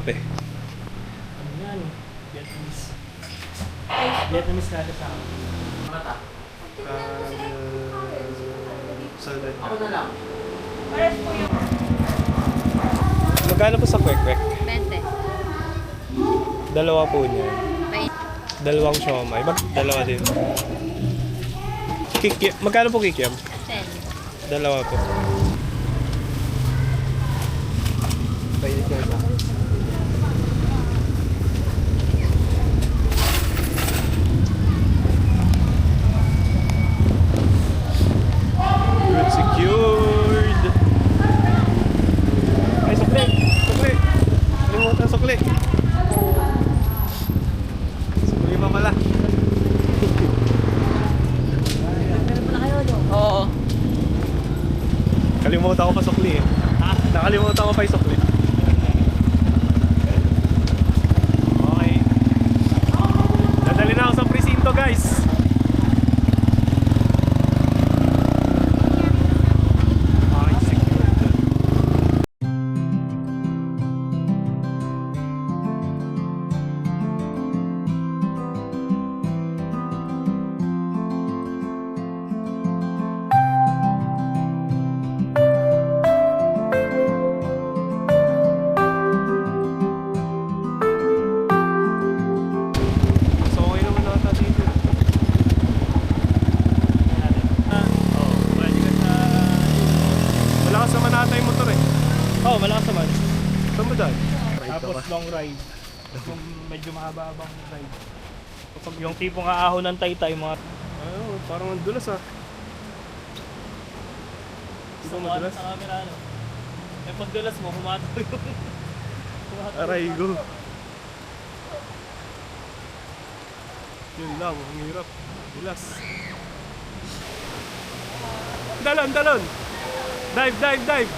kape? Ano yan? Vietnamese. Vietnamese latte sa akin. Mata. Salad. Ako na lang. Pares po yung Magkano po sa kwek-kwek? 20. Dalawa po niya. May Dalawang siomay. Dalawa din. Magkano po kikiam? 10. Dalawa po. Pwede ko isa. Good secured. Ay, sukli! Sukli! Limutan sukli! Sukli pa pala. Oo. Kalimutan ko pa sukli eh. Ha? Nakalimutan ko pa yung sukli. Okay. Dadali na ako sa presinto, guys. Okay, secured. So, okay naman ata dito. Malakas naman ata yung motor eh. Oo, malakas naman. Saan mo dahil? Tapos long ride. Yung medyo mahaba-habang ride. Yung tipong aahon ng taytay, mga... Ano, parang ang dulas ah. Di ba madulas? Sa camera, ano? Eh, pag dulas mo, humato yung... Aray go. Yun lang, ang hirap. Dulas. Talon, talon! Dive, dive, dive!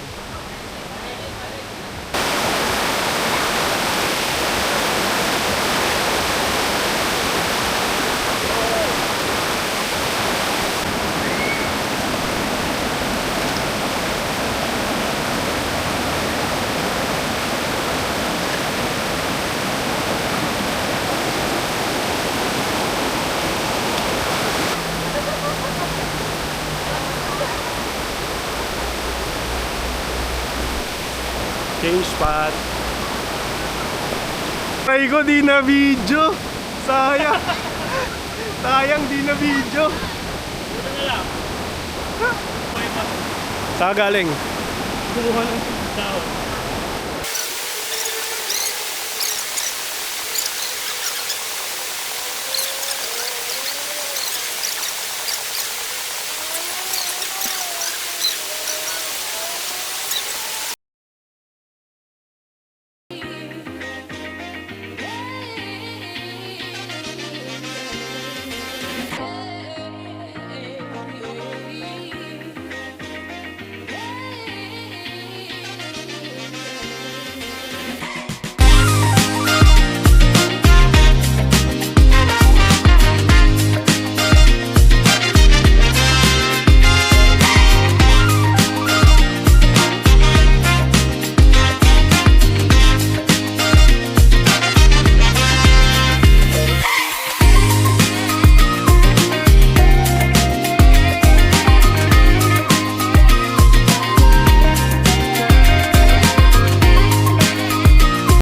Change spot. Ay ko, di na video. Sayang. Sayang, di na video. Ito na lang. Okay pa. Saan galing? Kumuha ng dahon.